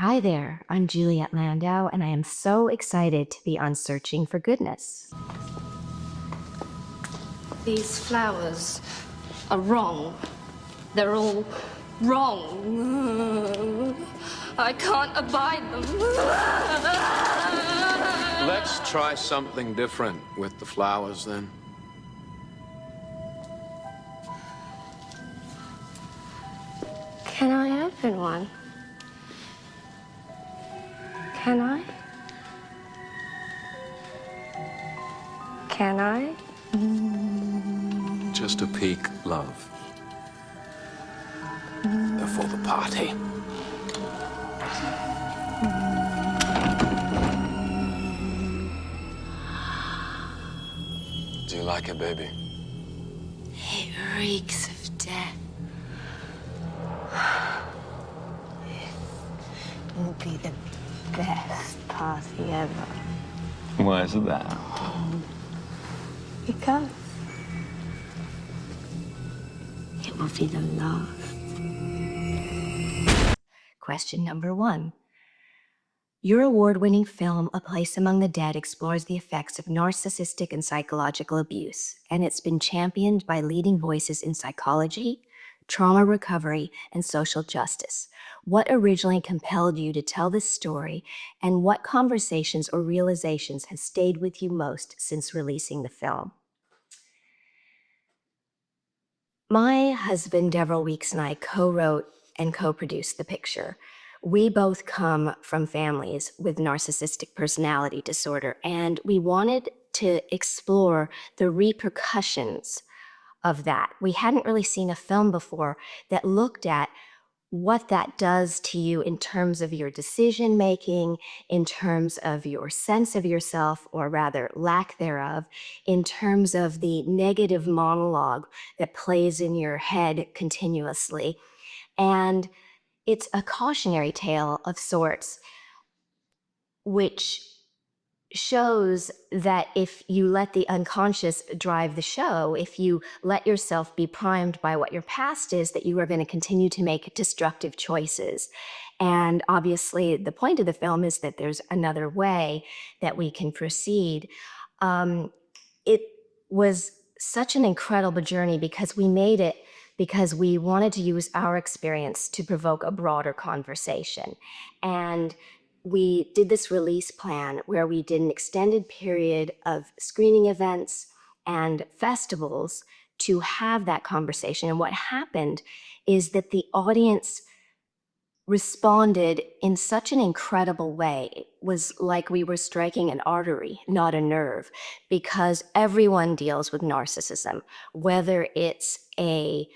Hi there, I'm Juliet Landau, and I am so excited to be on Searching for Goodness. These flowers are wrong. They're all wrong. I can't abide them. Let's try something different with the flowers, then. Can I open one? Can I? Can I? Just a peek, love. They're for the party. Do you like it, baby? It reeks of death. It will be the best party ever. Why is it that? Because it will be the last. Question number 1. Your award-winning film, A Place Among the Dead, explores the effects of narcissistic and psychological abuse, and it's been championed by leading voices in psychology, trauma recovery, and social justice. What originally compelled you to tell this story, and what conversations or realizations have stayed with you most since releasing the film? My husband, Deverell Weeks, and I co-wrote and co-produced the picture. We both come from families with narcissistic personality disorder, and we wanted to explore the repercussions of that. We hadn't really seen a film before that looked at what that does to you in terms of your decision making, in terms of your sense of yourself, or rather lack thereof, in terms of the negative monologue that plays in your head continuously. And it's a cautionary tale of sorts, which shows that if you let the unconscious drive the show, if you let yourself be primed by what your past is, that you are going to continue to make destructive choices. And obviously, the point of the film is that there's another way that we can proceed. It was such an incredible journey because we made it because we wanted to use our experience to provoke a broader conversation. And we did this release plan where we did an extended period of screening events and festivals to have that conversation. And what happened is that the audience responded in such an incredible way. It was like we were striking an artery, not a nerve, because everyone deals with narcissism, whether it's a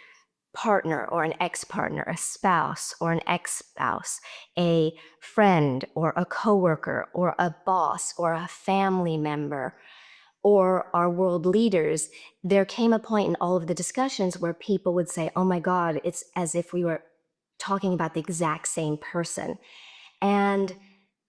partner or an ex-partner, a spouse or an ex-spouse, a friend or a coworker or a boss or a family member or our world leaders. There came a point in all of the discussions where people would say, oh my God, it's as if we were talking about the exact same person. And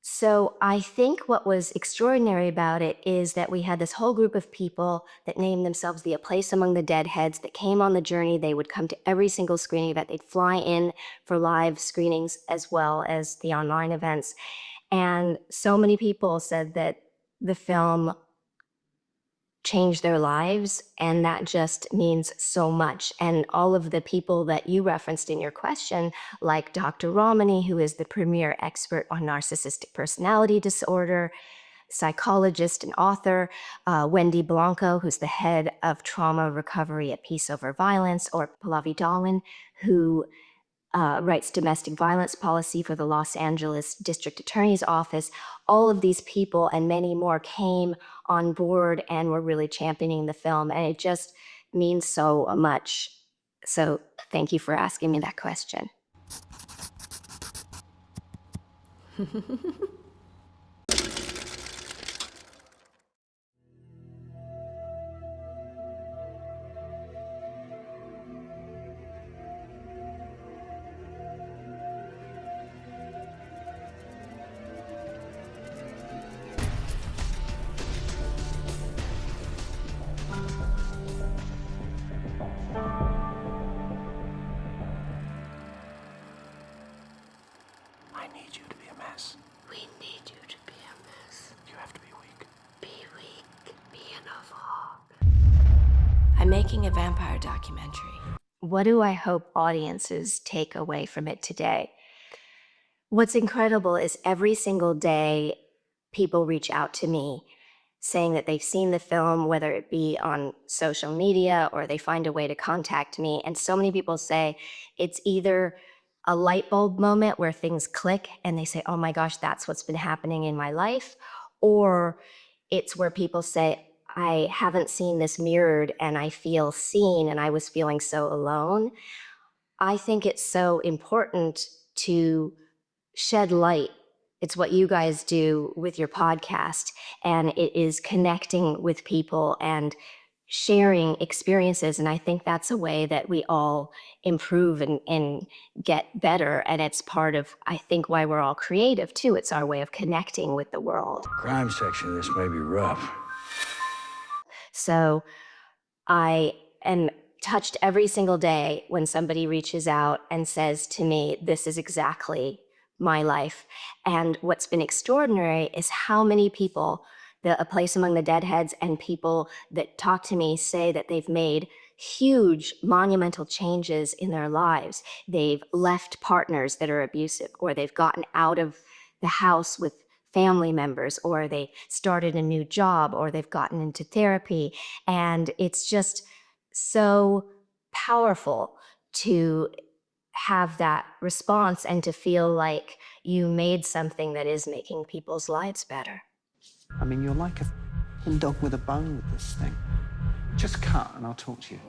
so I think what was extraordinary about it is that we had this whole group of people that named themselves the A Place Among the Dead Heads that came on the journey. They would come to every single screening event. They'd fly in for live screenings as well as the online events. And so many people said that the film change their lives, and that just means so much. And all of the people that you referenced in your question, like Dr. Ramani, who is the premier expert on narcissistic personality disorder, psychologist and author, Wendy Blanco, who's the head of trauma recovery at Peace Over Violence, or Pallavi Dalan, who writes domestic violence policy for the Los Angeles District Attorney's Office. All of these people and many more came on board and were really championing the film, and it just means so much. So thank you for asking me that question. need you to be a mess. We need you to be a mess. You have to be weak. Be weak. Be in a fog. I'm making a vampire documentary. What do I hope audiences take away from it today? What's incredible is every single day, people reach out to me saying that they've seen the film, whether it be on social media or they find a way to contact me. And so many people say it's either a light bulb moment where things click and they say, oh my gosh, that's what's been happening in my life. Or it's where people say, I haven't seen this mirrored and I feel seen and I was feeling so alone. I think it's so important to shed light. It's what you guys do with your podcast, and it is connecting with people and sharing experiences. And I think that's a way that we all improve and get better. And it's part of, I think, why we're all creative too. It's our way of connecting with the world. Crime section of this may be rough. So I am touched every single day when somebody reaches out and says to me, this is exactly my life. And what's been extraordinary is how many people, A Place Among the Deadheads, and people that talk to me say that they've made huge monumental changes in their lives. They've left partners that are abusive, or they've gotten out of the house with family members, or they started a new job, or they've gotten into therapy. And it's just so powerful to have that response and to feel like you made something that is making people's lives better. I mean, you're like a dog with a bone with this thing. Just cut and I'll talk to you.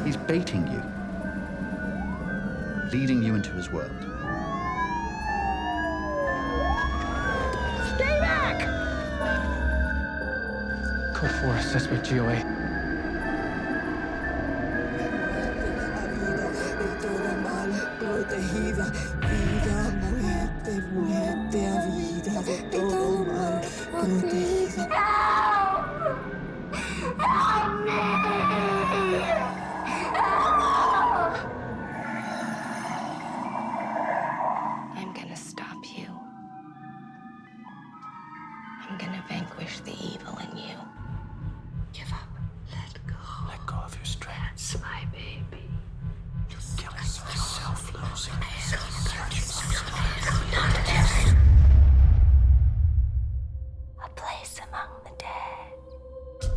He's baiting you, leading you into his world. Stay back! Code Forest, SPGOA. Protegida, vida, muerte, muerte, a vida, de todo mal, protegida. Help me! I'm gonna stop you. I'm gonna vanquish the evil in you. Give up. Let go. Let go of your strength. That's my baby. You're killing yourself, losing yourself. A Place Among the Dead.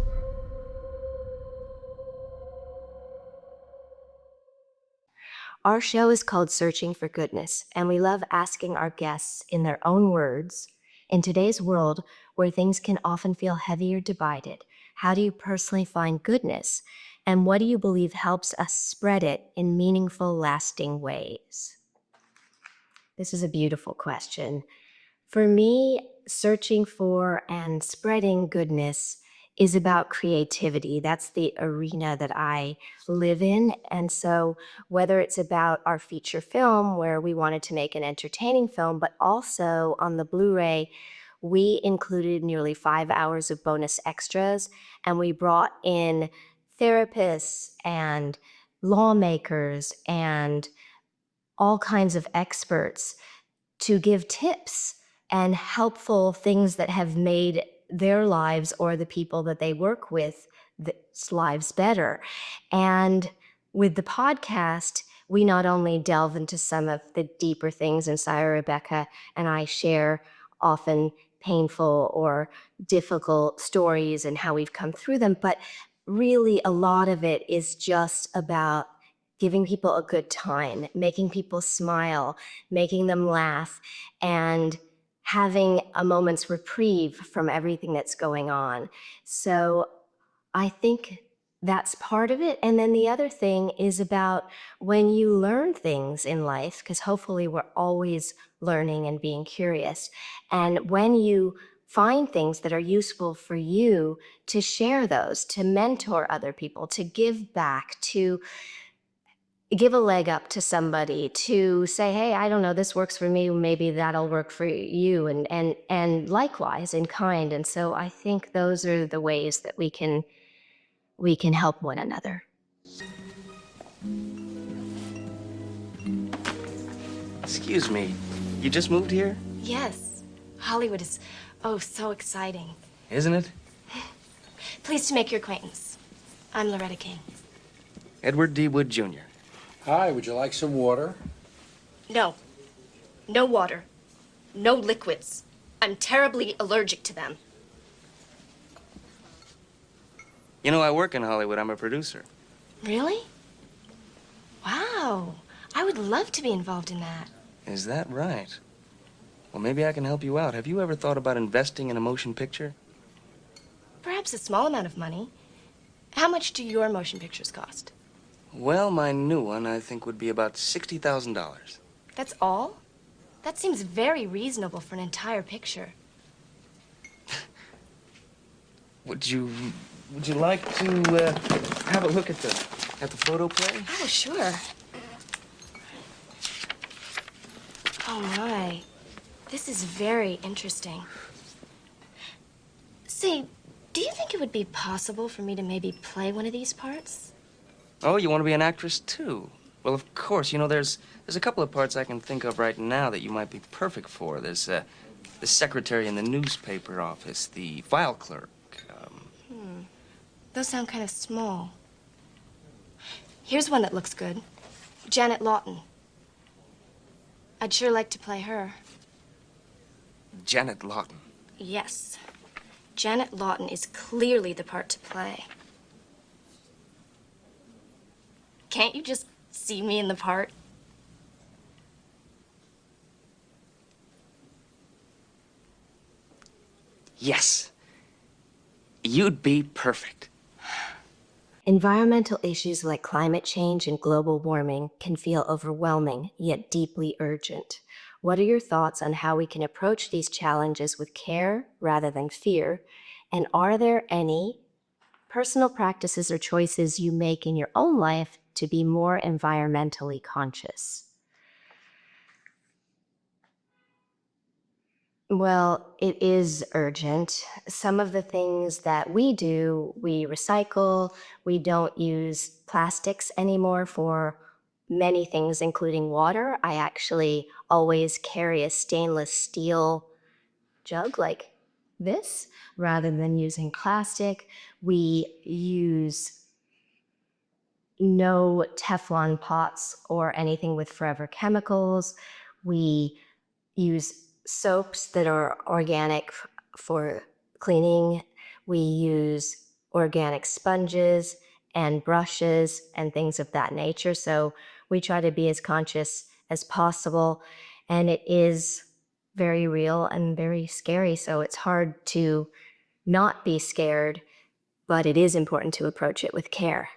Our show is called Searching for Goodness, and we love asking our guests in their own words, in today's world where things can often feel heavy or divided, how do you personally find goodness? And what do you believe helps us spread it in meaningful, lasting ways? This is a beautiful question. For me, searching for and spreading goodness is about creativity. That's the arena that I live in. And so whether it's about our feature film, where we wanted to make an entertaining film, but also on the Blu-ray, we included nearly 5 hours of bonus extras, and we brought in therapists and lawmakers and all kinds of experts to give tips and helpful things that have made their lives or the people that they work with lives better. And with the podcast, we not only delve into some of the deeper things, and Sarah Rebecca and I share often painful or difficult stories and how we've come through them, but really a lot of it is just about giving people a good time, making people smile, making them laugh, and having a moment's reprieve from everything that's going on. So I think that's part of it. And then the other thing is about when you learn things in life, because hopefully we're always learning and being curious. And when you find things that are useful for you, to share those, to mentor other people, to give back, to give a leg up to somebody, to say, hey, I don't know, this works for me, maybe that'll work for you, and likewise in kind. And so I think those are the ways that we can help one another. Excuse me, you just moved here? Yes, Hollywood is, oh, so exciting. Isn't it? Pleased to make your acquaintance. I'm Loretta King. Edward D. Wood, Jr. Hi, would you like some water? No. No water. No liquids. I'm terribly allergic to them. You know, I work in Hollywood. I'm a producer. Really? Wow. I would love to be involved in that. Is that right? Well, maybe I can help you out. Have you ever thought about investing in a motion picture? Perhaps a small amount of money. How much do your motion pictures cost? Well, my new one, I think, would be about $60,000. That's all? That seems very reasonable for an entire picture. Would you like to have a look at the photo play? Oh, sure. Oh, my. This is very interesting. Say, do you think it would be possible for me to maybe play one of these parts? Oh, you want to be an actress, too? Well, of course. You know, there's a couple of parts I can think of right now that you might be perfect for. There's the secretary in the newspaper office, the file clerk. Those sound kind of small. Here's one that looks good. Janet Lawton. I'd sure like to play her. Janet Lawton. Yes. Janet Lawton is clearly the part to play. Can't you just see me in the part? Yes. You'd be perfect. Environmental issues like climate change and global warming can feel overwhelming, yet deeply urgent. What are your thoughts on how we can approach these challenges with care rather than fear? And are there any personal practices or choices you make in your own life to be more environmentally conscious? Well, it is urgent. Some of the things that we do, we recycle. We don't use plastics anymore for many things, including water. I actually always carry a stainless steel jug like this rather than using plastic. We use no Teflon pots or anything with forever chemicals. We use soaps that are organic for cleaning. We use organic sponges and brushes and things of that nature. So we try to be as conscious as possible. And it is very real and very scary. So it's hard to not be scared, but it is important to approach it with care.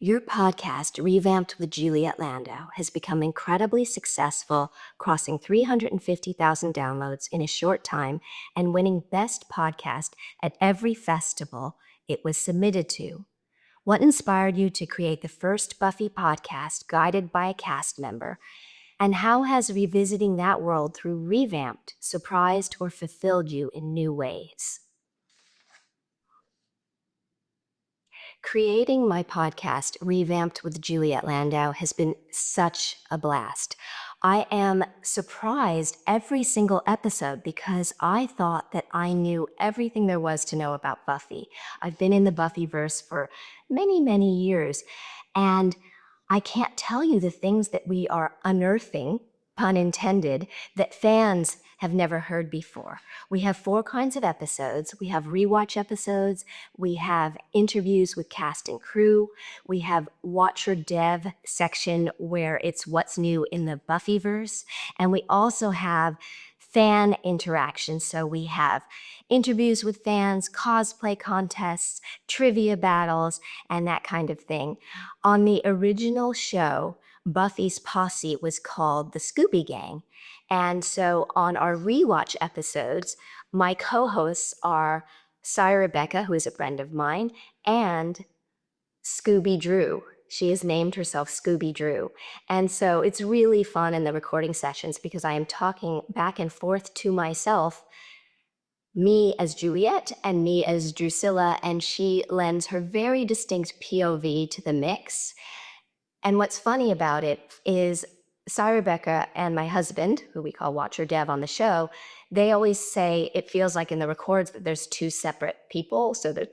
Your podcast, Revamped with Juliet Landau, has become incredibly successful, crossing 350,000 downloads in a short time and winning Best Podcast at every festival it was submitted to. What inspired you to create the first Buffy podcast guided by a cast member? And how has revisiting that world through Revamped surprised or fulfilled you in new ways? Creating my podcast, Revamped with Juliet Landau, has been such a blast. I am surprised every single episode because I thought that I knew everything there was to know about Buffy. I've been in the Buffyverse for many, many years, and I can't tell you the things that we are unearthing, pun intended, that fans have never heard before. We have 4 kinds of episodes. We have rewatch episodes. We have interviews with cast and crew. We have Watcher Dev section where it's what's new in the Buffyverse. And we also have fan interaction. So we have interviews with fans, cosplay contests, trivia battles, and that kind of thing. On the original show, Buffy's posse was called the Scooby Gang. And so on our rewatch episodes, my co-hosts are Cy Rebecca, who is a friend of mine, and Scooby Drew. She has named herself Scooby Drew. And so it's really fun in the recording sessions because I am talking back and forth to myself, me as Juliet and me as Drusilla, and she lends her very distinct POV to the mix. And what's funny about it is Cy Rebecca and my husband, who we call Watcher Dev on the show, they always say it feels like in the records that there's two separate people, so that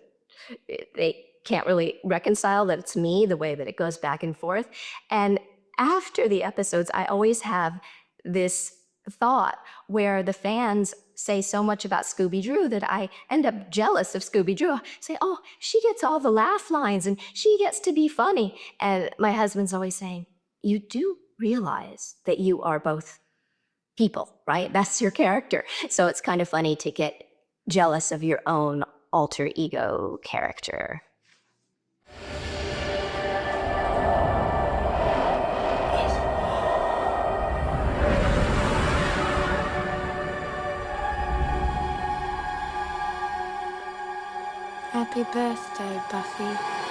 they can't really reconcile that it's me, the way that it goes back and forth. And after the episodes, I always have this thought where the fans say so much about Scooby-Doo that I end up jealous of Scooby-Doo. I say, oh, she gets all the laugh lines and she gets to be funny. And my husband's always saying, you do realize that you are both people, right? That's your character. So it's kind of funny to get jealous of your own alter ego character. Happy birthday, Buffy.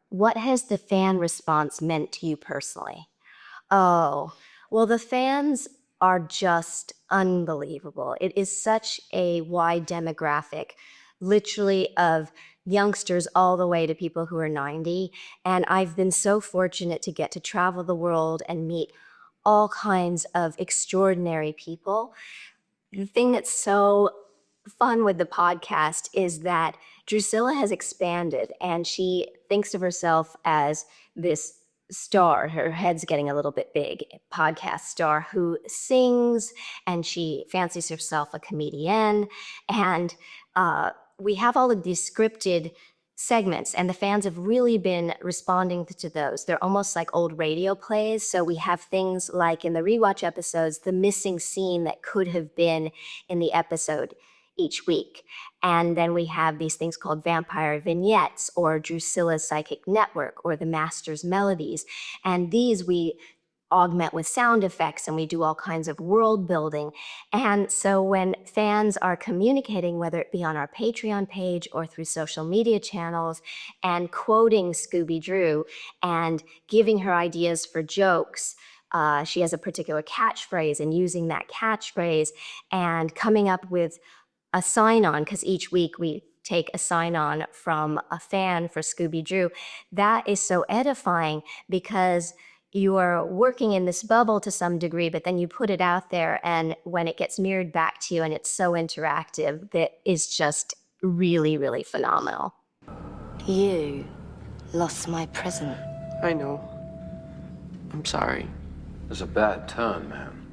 What has the fan response meant to you personally? Oh, well, the fans are just unbelievable. It is such a wide demographic, literally of youngsters all the way to people who are 90. And I've been so fortunate to get to travel the world and meet all kinds of extraordinary people. The thing that's so fun with the podcast is that Drusilla has expanded and she thinks of herself as this star. Her head's getting a little bit big, podcast star who sings, and she fancies herself a comedian. And we have all of these scripted segments, and the fans have really been responding to those. They're almost like old radio plays. So we have things like in the rewatch episodes, the missing scene that could have been in the episode each week. And then we have these things called vampire vignettes or Drusilla's Psychic Network or the Master's Melodies. And these we augment with sound effects and we do all kinds of world building. And so when fans are communicating, whether it be on our Patreon page or through social media channels, and quoting Scooby-Doo and giving her ideas for jokes, she has a particular catchphrase, and using that catchphrase and coming up with a sign-on, because each week we take a sign-on from a fan for Scooby-Doo. That is so edifying because you are working in this bubble to some degree, but then you put it out there, and when it gets mirrored back to you and it's so interactive, that is just really, really phenomenal. You lost my present. I know. I'm sorry. There's a bad turn, man.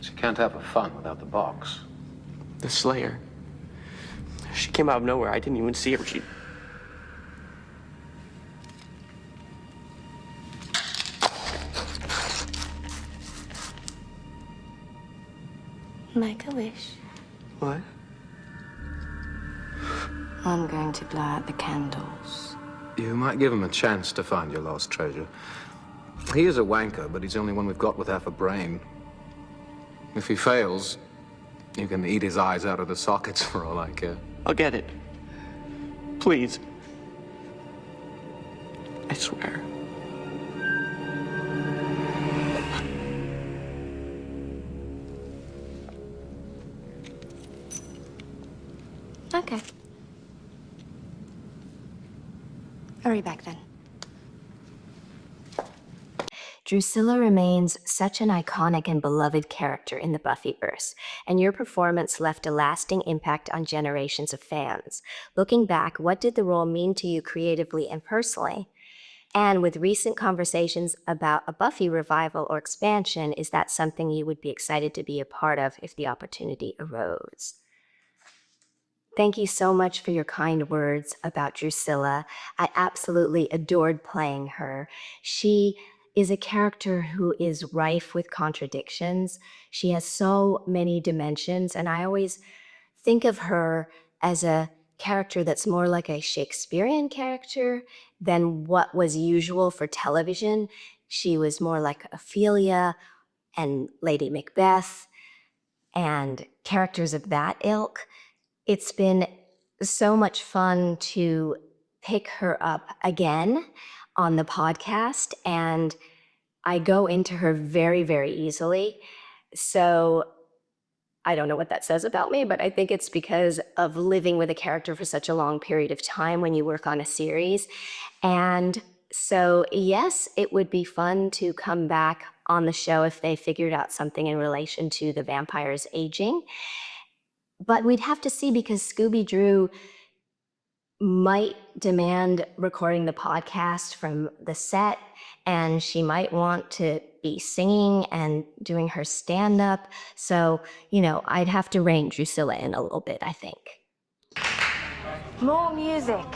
You can't have a fun without the box. The Slayer. She came out of nowhere. I didn't even see her. She... Make a wish. What? I'm going to blow out the candles. You might give him a chance to find your lost treasure. He is a wanker, but he's the only one we've got with half a brain. If he fails, you can eat his eyes out of the sockets for all I care. I'll get it. Please. I swear. Okay. Hurry back then. Drusilla remains such an iconic and beloved character in the Buffyverse, and your performance left a lasting impact on generations of fans. Looking back, what did the role mean to you creatively and personally? And with recent conversations about a Buffy revival or expansion, is that something you would be excited to be a part of if the opportunity arose? Thank you so much for your kind words about Drusilla. I absolutely adored playing her. She is a character who is rife with contradictions. She has so many dimensions, and I always think of her as a character that's more like a Shakespearean character than what was usual for television. She was more like Ophelia and Lady Macbeth and characters of that ilk. It's been so much fun to pick her up again on the podcast, and I go into her very, very easily. So I don't know what that says about me, but I think it's because of living with a character for such a long period of time when you work on a series. And so, yes, it would be fun to come back on the show if they figured out something in relation to the vampires aging. But we'd have to see, because Scooby Drew might demand recording the podcast from the set, and she might want to be singing and doing her stand-up. So, I'd have to rein Drusilla in a little bit, I think. More music.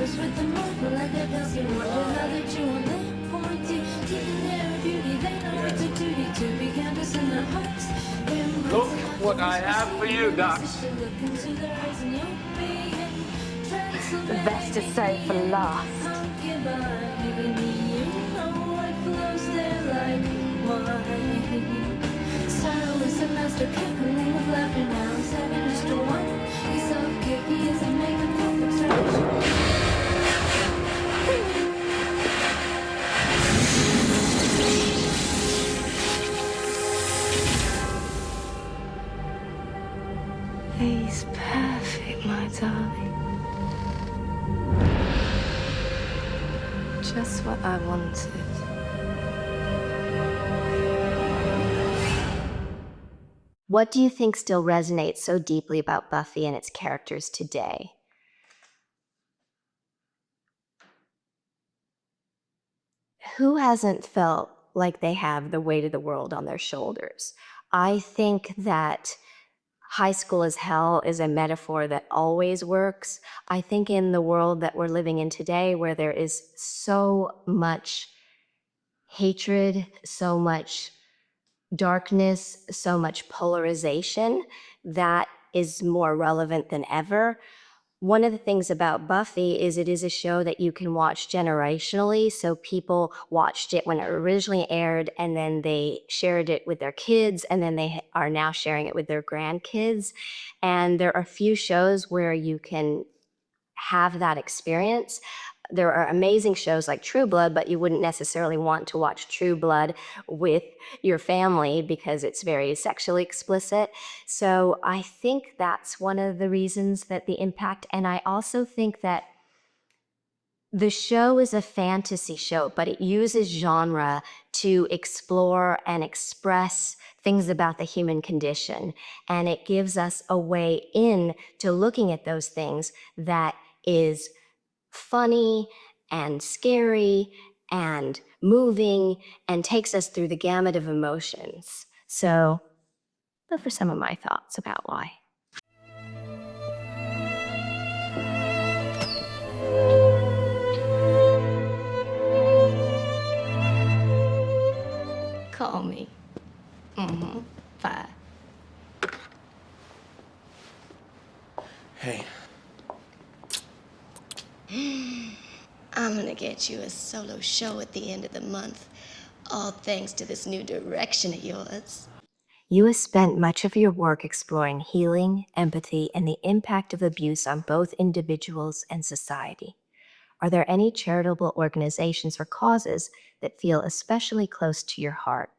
With the moon, like a dusty wonder how they chew on their pointy teeth in their beauty. They know it's a duty to be campus in their hearts. Look what I have for you, Doc. The best is saved for last. Style is a master cackling with laughter now. He's having just a one. He's so kicky, he's a making perfect stretch. He's perfect, my darling. Just what I wanted. What do you think still resonates so deeply about Buffy and its characters today? Who hasn't felt like they have the weight of the world on their shoulders? I think that high school is hell is a metaphor that always works. I think in the world that we're living in today, where there is so much hatred, so much darkness, so much polarization, that is more relevant than ever. One of the things about Buffy is it is a show that you can watch generationally. So people watched it when it originally aired, and then they shared it with their kids, and then they are now sharing it with their grandkids. And there are few shows where you can have that experience. There are amazing shows like True Blood, but you wouldn't necessarily want to watch True Blood with your family because it's very sexually explicit. So I think that's one of the reasons that the impact, and I also think that the show is a fantasy show, but it uses genre to explore and express things about the human condition. And it gives us a way in to looking at those things that is funny and scary and moving and takes us through the gamut of emotions. So those are some of my thoughts about why. Call me. Bye. Hey. I'm gonna get you a solo show at the end of the month, all thanks to this new direction of yours. You have spent much of your work exploring healing, empathy, and the impact of abuse on both individuals and society. Are there any charitable organizations or causes that feel especially close to your heart?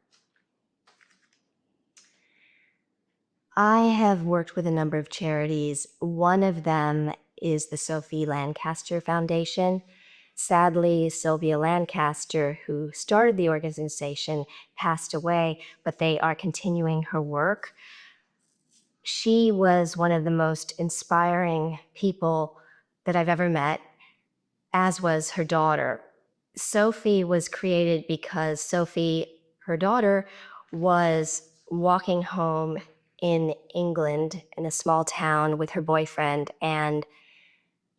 I have worked with a number of charities. One of them is the Sophie Lancaster Foundation. Sadly, Sylvia Lancaster, who started the organization, passed away, but they are continuing her work. She was one of the most inspiring people that I've ever met, as was her daughter. Sophie was created because Sophie, her daughter, was walking home in England in a small town with her boyfriend, and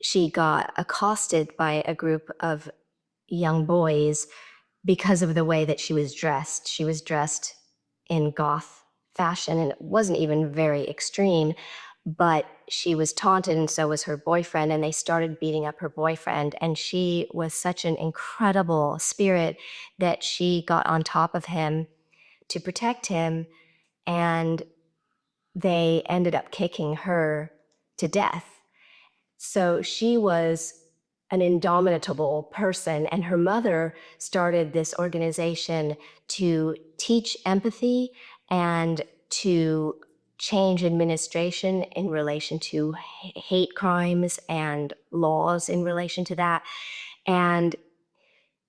she got accosted by a group of young boys because of the way that she was dressed. She was dressed in goth fashion, and it wasn't even very extreme, but she was taunted, and so was her boyfriend, and they started beating up her boyfriend. And she was such an incredible spirit that she got on top of him to protect him, and they ended up kicking her to death. So she was an indomitable person, and her mother started this organization to teach empathy and to change administration in relation to hate crimes and laws in relation to that. And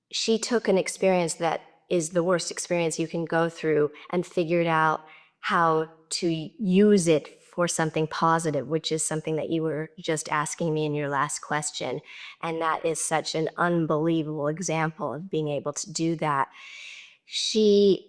she took an experience that is the worst experience you can go through and figured out how to use it for something positive, which is something that you were just asking me in your last question. And that is such an unbelievable example of being able to do that. She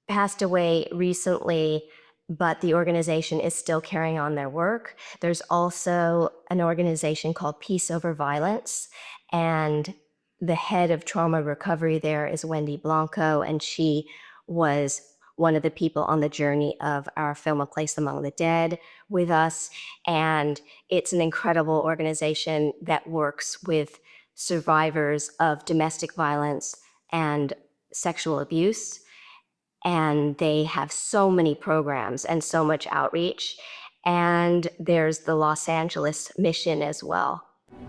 passed away recently, but the organization is still carrying on their work. There's also an organization called Peace Over Violence, and the head of trauma recovery there is Wendy Blanco, and she was one of the people on the journey of our film A Place Among the Dead with us. And it's an incredible organization that works with survivors of domestic violence and sexual abuse. And they have so many programs and so much outreach. And there's the Los Angeles mission as well.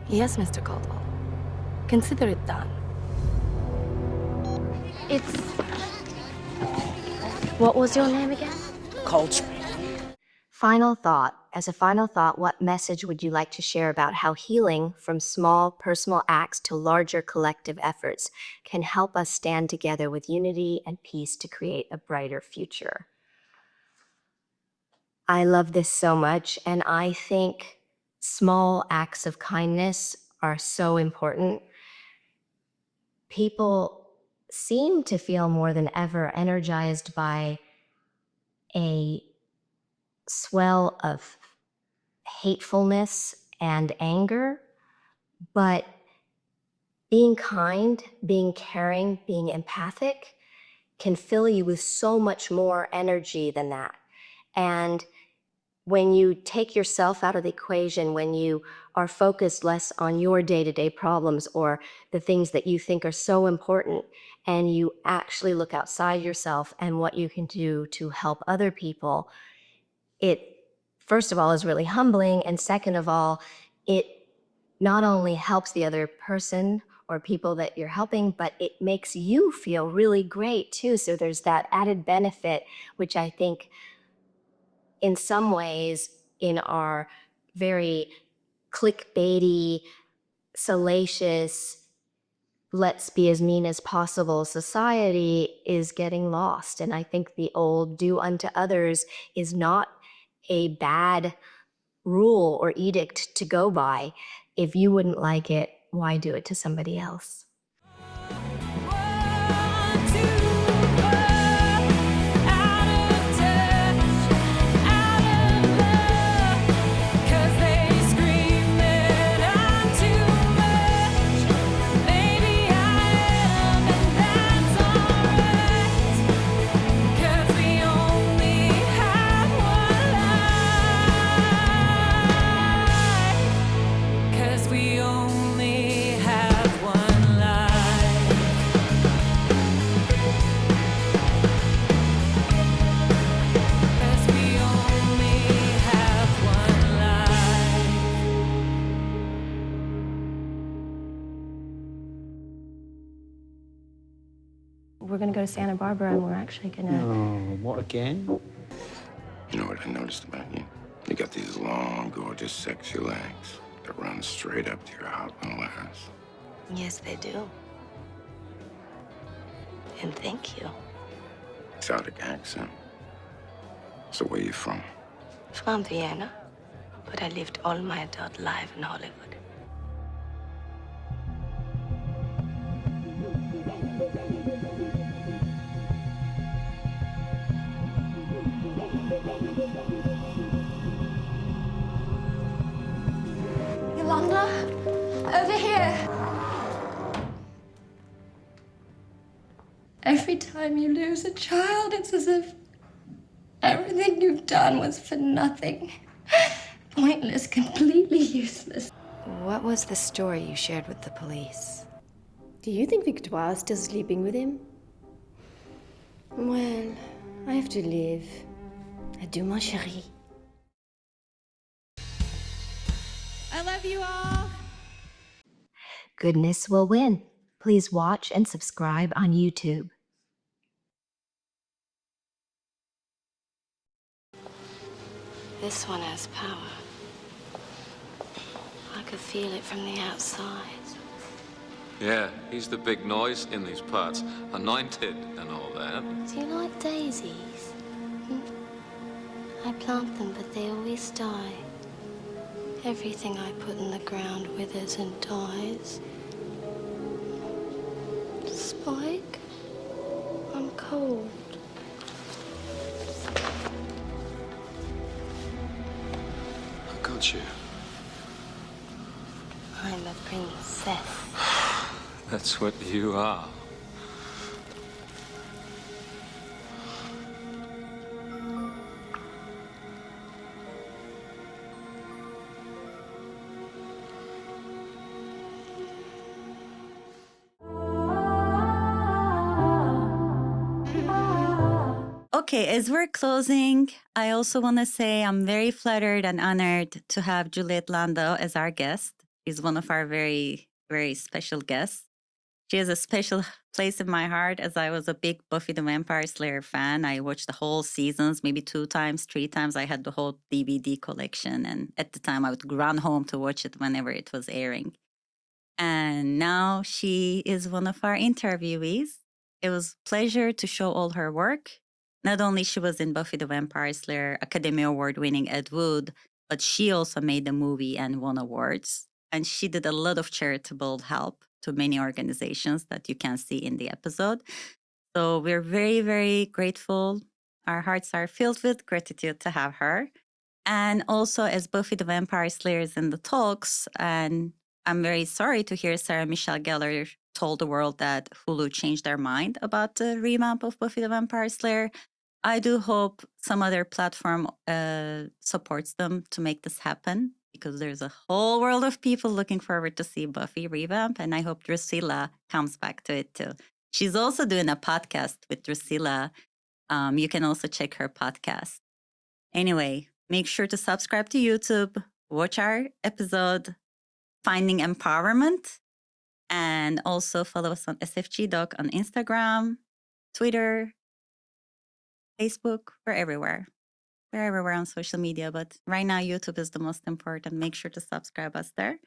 Yes, Mr. Caldwell. Consider it done. It's... What was your name again? Culture. Final thought. As a final thought, what message would you like to share about how healing from small personal acts to larger collective efforts can help us stand together with unity and peace to create a brighter future? I love this so much, and I think small acts of kindness are so important. People seem to feel more than ever energized by a swell of hatefulness and anger, but being kind, being caring, being empathic can fill you with so much more energy than that. And when you take yourself out of the equation, when you are focused less on your day-to-day problems or the things that you think are so important, and you actually look outside yourself and what you can do to help other people, it, first of all, is really humbling, and second of all, it not only helps the other person or people that you're helping, but it makes you feel really great too. So there's that added benefit, which I think in some ways in our very clickbaity, salacious, let's be as mean as possible society is getting lost. And I think the old do unto others is not a bad rule or edict to go by. If you wouldn't like it, why do it to somebody else? We're gonna go to Santa Barbara, and we're actually gonna... Oh, what again? You know what I noticed about you? You got these long, gorgeous, sexy legs that run straight up to your hot little ass. Yes, they do. And thank you. Exotic accent. So where you from? From Vienna, but I lived all my adult life in Hollywood. Yolanda, over here. Every time you lose a child, it's as if everything you've done was for nothing. Pointless, completely useless. What was the story you shared with the police? Do you think Victoire is still sleeping with him? Well, I have to leave. Adieu, mon chéri. I love you all. Goodness will win. Please watch and subscribe on YouTube. This one has power. I could feel it from the outside. Yeah, he's the big noise in these parts. Anointed and all that. Do you like daisies? I plant them, but they always die. Everything I put in the ground withers and dies. Spike, I'm cold. I got you. I'm a princess. That's what you are. Okay, as we're closing, I also want to say I'm very flattered and honored to have Juliet Landau as our guest. She's one of our very, very special guests. She has a special place in my heart as I was a big Buffy the Vampire Slayer fan. I watched the whole seasons, maybe 2 times, 3 times. I had the whole DVD collection. And at the time, I would run home to watch it whenever it was airing. And now she is one of our interviewees. It was a pleasure to show all her work. Not only she was in Buffy the Vampire Slayer, Academy Award-winning Ed Wood, but she also made the movie and won awards. And she did a lot of charitable help to many organizations that you can see in the episode. So we're very, very grateful. Our hearts are filled with gratitude to have her. And also as Buffy the Vampire Slayer is in the talks, and I'm very sorry to hear Sarah Michelle Gellar told the world that Hulu changed their mind about the revamp of Buffy the Vampire Slayer. I do hope some other platform supports them to make this happen, because there's a whole world of people looking forward to see Buffy revamp, and I hope Drusilla comes back to it too. She's also doing a podcast with Drusilla. You can also check her podcast. Anyway, make sure to subscribe to YouTube, watch our episode, Finding Empowerment, and also follow us on SFG Doc on Instagram, Twitter, Facebook. We're everywhere. We're everywhere on social media, but right now YouTube is the most important. Make sure to subscribe us there.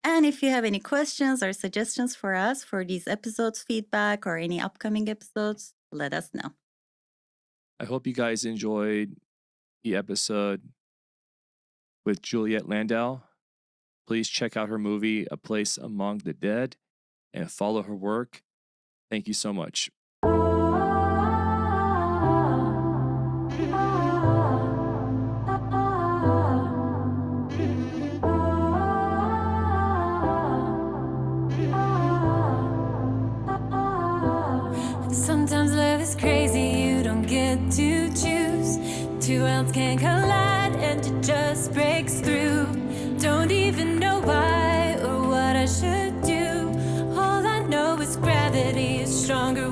And if you have any questions or suggestions for us for these episodes, feedback, or any upcoming episodes, let us know. I hope you guys enjoyed the episode with Juliet Landau. Please check out her movie, A Place Among the Dead, and follow her work. Thank you so much. Sometimes love is crazy, you don't get to choose. 2 worlds can collide and it just breaks through. Don't even know why or what I should do. All I know is gravity is stronger